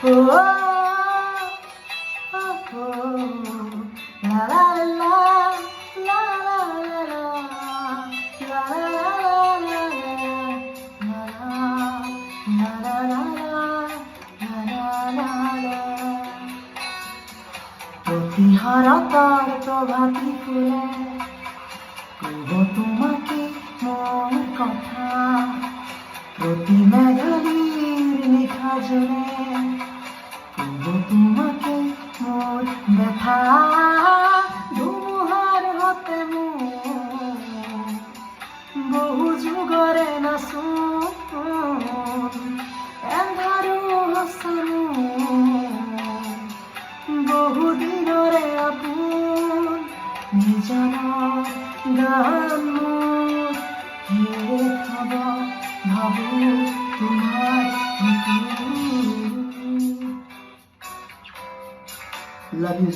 ও লা লা লা লা লা লা লা প্রতিহারতার প্রভাতী ফুলে কইব তোমাকে মোর কথা, প্রতি মেঘালির নিখা জলে কইব তোমাকে মোর ব্যথা। ধুমুহার হাতে বহু যুগরে নাচোন এন্ধাৰো হসনো বহু দিনরে আপোন নিজানৰ গান মোৰ হিৰে খাব ভাবো তোমাৰ Love you.